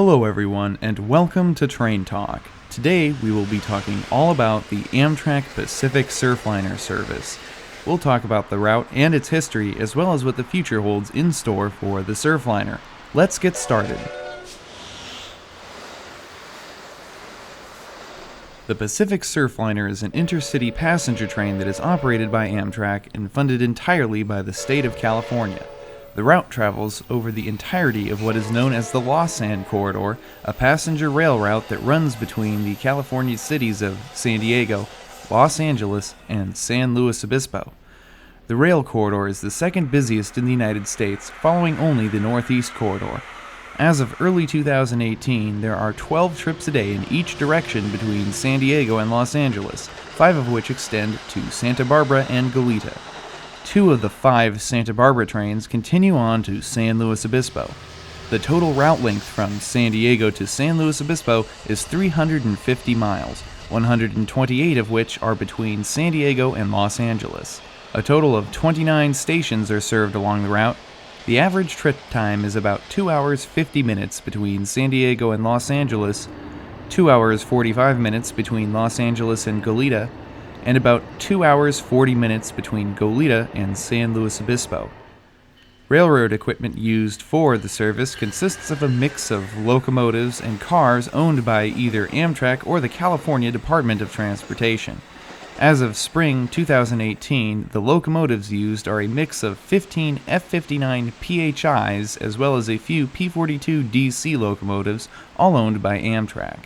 Hello everyone, and welcome to Train Talk. Today we will be talking all about the Amtrak Pacific Surfliner service. We'll talk about the route and its history, as well as what the future holds in store for the Surfliner. Let's get started. The Pacific Surfliner is an intercity passenger train that is operated by Amtrak and funded entirely by the state of California. The route travels over the entirety of what is known as the Lausan Corridor, a passenger rail route that runs between the California cities of San Diego, Los Angeles, and San Luis Obispo. The rail corridor is the second busiest in the United States, following only the Northeast Corridor. As of early 2018, there are 12 trips a day in each direction between San Diego and Los Angeles, 5 of which extend to Santa Barbara and Goleta. 2 of the 5 Santa Barbara trains continue on to San Luis Obispo. The total route length from San Diego to San Luis Obispo is 350 miles, 128 of which are between San Diego and Los Angeles. A total of 29 stations are served along the route. The average trip time is about 2 hours 50 minutes between San Diego and Los Angeles, 2 hours 45 minutes between Los Angeles and Goleta, and about 2 hours 40 minutes between Goleta and San Luis Obispo. Railroad equipment used for the service consists of a mix of locomotives and cars owned by either Amtrak or the California Department of Transportation. As of spring 2018, the locomotives used are a mix of 15 F-59 PHIs as well as a few P-42 DC locomotives, all owned by Amtrak.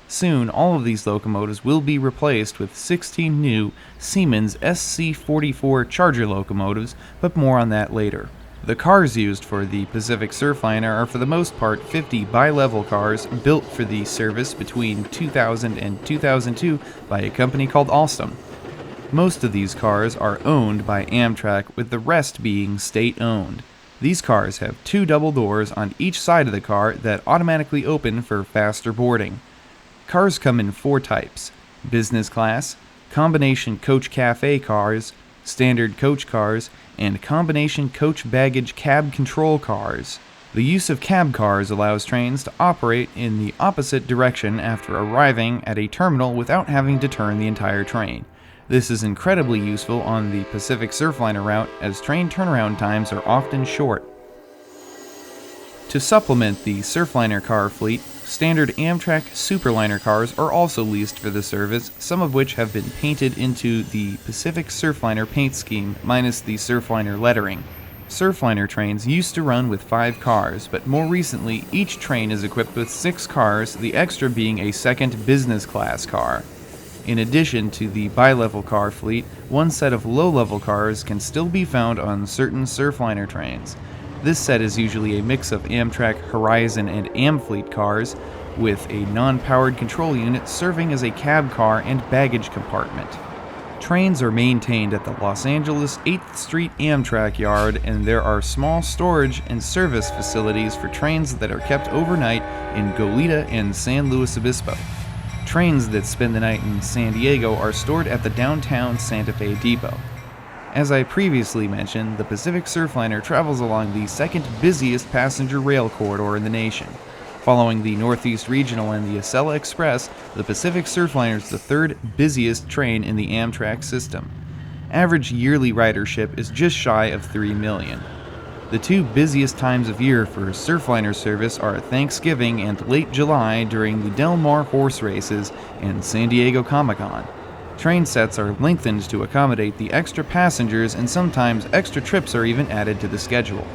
Soon, all of these locomotives will be replaced with 16 new Siemens SC-44 Charger locomotives, but more on that later. The cars used for the Pacific Surfliner are for the most part 50 bi-level cars built for the service between 2000 and 2002 by a company called Alstom. Most of these cars are owned by Amtrak, with the rest being state-owned. These cars have 2 double doors on each side of the car that automatically open for faster boarding. Cars come in 4 types: business class, combination coach cafe cars, standard coach cars, and combination coach baggage cab control cars. The use of cab cars allows trains to operate in the opposite direction after arriving at a terminal without having to turn the entire train. This is incredibly useful on the Pacific Surfliner route, as train turnaround times are often short. To supplement the Surfliner car fleet, standard Amtrak Superliner cars are also leased for the service, some of which have been painted into the Pacific Surfliner paint scheme, minus the Surfliner lettering. Surfliner trains used to run with 5 cars, but more recently each train is equipped with 6 cars, the extra being a second business class car. In addition to the bi-level car fleet, one set of low-level cars can still be found on certain Surfliner trains. This set is usually a mix of Amtrak Horizon and Amfleet cars, with a non-powered control unit serving as a cab car and baggage compartment. Trains are maintained at the Los Angeles 8th Street Amtrak yard, and there are small storage and service facilities for trains that are kept overnight in Goleta and San Luis Obispo. Trains that spend the night in San Diego are stored at the downtown Santa Fe depot. As I previously mentioned, the Pacific Surfliner travels along the second busiest passenger rail corridor in the nation. Following the Northeast Regional and the Acela Express, the Pacific Surfliner is the 3rd busiest train in the Amtrak system. Average yearly ridership is just shy of 3 million. The 2 busiest times of year for Surfliner service are Thanksgiving and late July during the Del Mar horse races and San Diego Comic-Con. Train sets are lengthened to accommodate the extra passengers, and sometimes extra trips are even added to the schedule.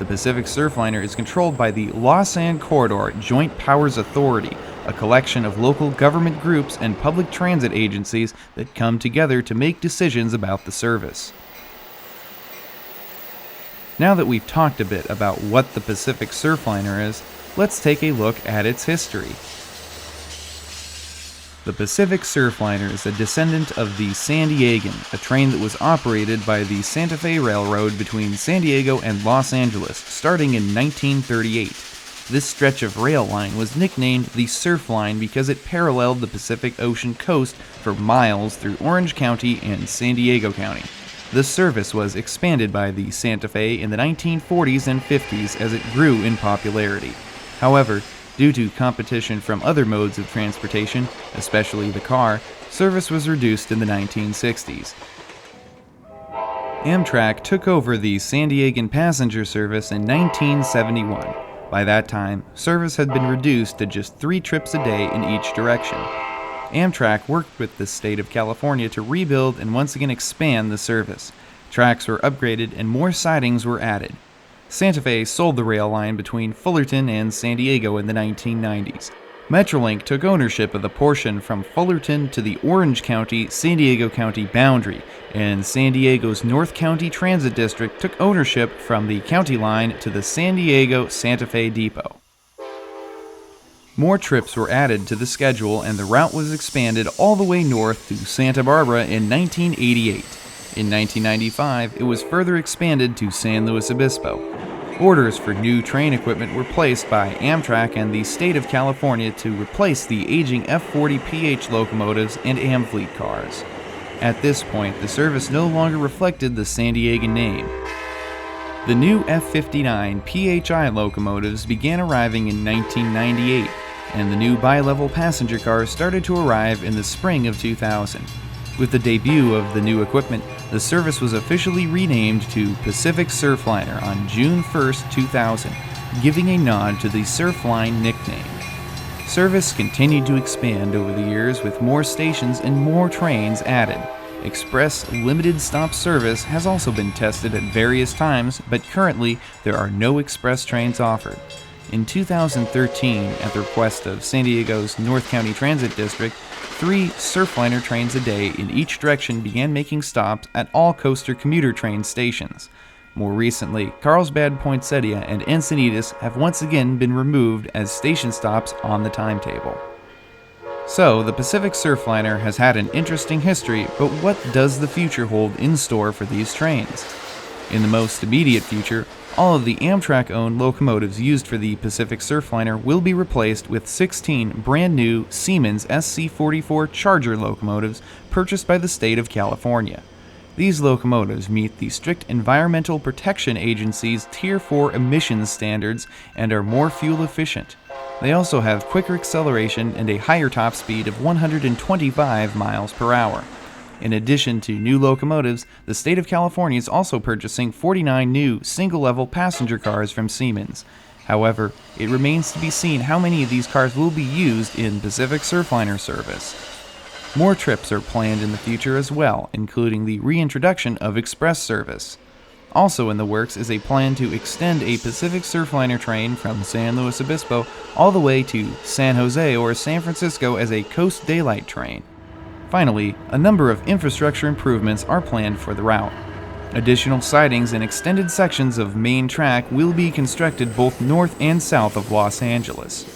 The Pacific Surfliner is controlled by the Lausan Corridor Joint Powers Authority, a collection of local government groups and public transit agencies that come together to make decisions about the service. Now that we've talked a bit about what the Pacific Surfliner is, let's take a look at its history. The Pacific Surfliner is a descendant of the San Diegan, a train that was operated by the Santa Fe Railroad between San Diego and Los Angeles, starting in 1938. This stretch of rail line was nicknamed the Surf Line because it paralleled the Pacific Ocean coast for miles through Orange County and San Diego County. The service was expanded by the Santa Fe in the 1940s and 50s as it grew in popularity. However, Due to competition from other modes of transportation, especially the car, service was reduced in the 1960s. Amtrak took over the San Diegan passenger service in 1971. By that time, service had been reduced to just 3 trips a day in each direction. Amtrak worked with the state of California to rebuild and once again expand the service. Tracks were upgraded and more sidings were added. Santa Fe sold the rail line between Fullerton and San Diego in the 1990s. Metrolink took ownership of the portion from Fullerton to the Orange County-San Diego County boundary, and San Diego's North County Transit District took ownership from the county line to the San Diego-Santa Fe Depot. More trips were added to the schedule and the route was expanded all the way north to Santa Barbara in 1988. In 1995, it was further expanded to San Luis Obispo. Orders for new train equipment were placed by Amtrak and the state of California to replace the aging F-40PH locomotives and Amfleet cars. At this point, the service no longer reflected the San Diegan name. The new F-59 PHI locomotives began arriving in 1998, and the new bi-level passenger cars started to arrive in the spring of 2000. With the debut of the new equipment, the service was officially renamed to Pacific Surfliner on June 1, 2000, giving a nod to the Surfline nickname. Service continued to expand over the years with more stations and more trains added. Express limited stop service has also been tested at various times, but currently there are no express trains offered. In 2013, at the request of San Diego's North County Transit District, 3 Surfliner trains a day in each direction began making stops at all coaster commuter train stations. More recently, Carlsbad, Poinsettia, and Encinitas have once again been removed as station stops on the timetable. So, the Pacific Surfliner has had an interesting history, but what does the future hold in store for these trains? In the most immediate future, all of the Amtrak-owned locomotives used for the Pacific Surfliner will be replaced with 16 brand new Siemens SC-44 Charger locomotives purchased by the state of California. These locomotives meet the strict Environmental Protection Agency's Tier 4 emissions standards and are more fuel efficient. They also have quicker acceleration and a higher top speed of 125 miles per hour. In addition to new locomotives, the state of California is also purchasing 49 new single-level passenger cars from Siemens. However, it remains to be seen how many of these cars will be used in Pacific Surfliner service. More trips are planned in the future as well, including the reintroduction of express service. Also in the works is a plan to extend a Pacific Surfliner train from San Luis Obispo all the way to San Jose or San Francisco as a Coast Daylight train. Finally, a number of infrastructure improvements are planned for the route. Additional sidings and extended sections of main track will be constructed both north and south of Los Angeles.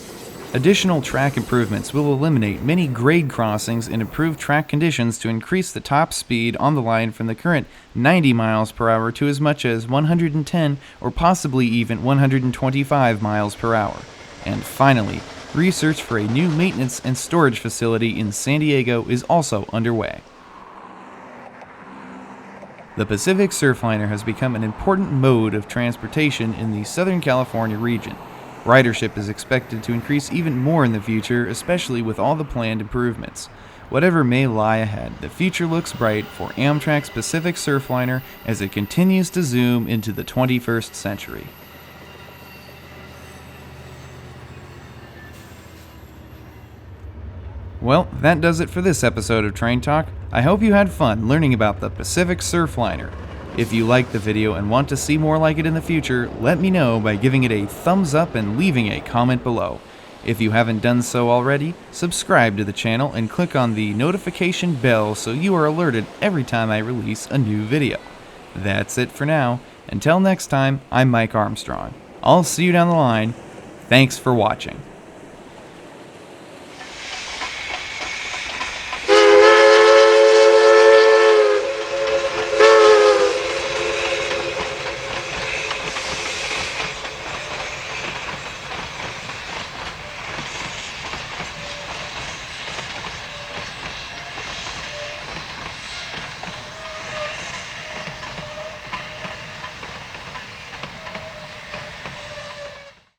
Additional track improvements will eliminate many grade crossings and improve track conditions to increase the top speed on the line from the current 90 miles per hour to as much as 110 or possibly even 125 miles per hour. And finally, research for a new maintenance and storage facility in San Diego is also underway. The Pacific Surfliner has become an important mode of transportation in the Southern California region. Ridership is expected to increase even more in the future, especially with all the planned improvements. Whatever may lie ahead, the future looks bright for Amtrak's Pacific Surfliner as it continues to zoom into the 21st century. Well, that does it for this episode of Train Talk. I hope you had fun learning about the Pacific Surfliner. If you liked the video and want to see more like it in the future, let me know by giving it a thumbs up and leaving a comment below. If you haven't done so already, subscribe to the channel and click on the notification bell so you are alerted every time I release a new video. That's it for now. Until next time, I'm Mike Armstrong. I'll see you down the line. Thanks for watching.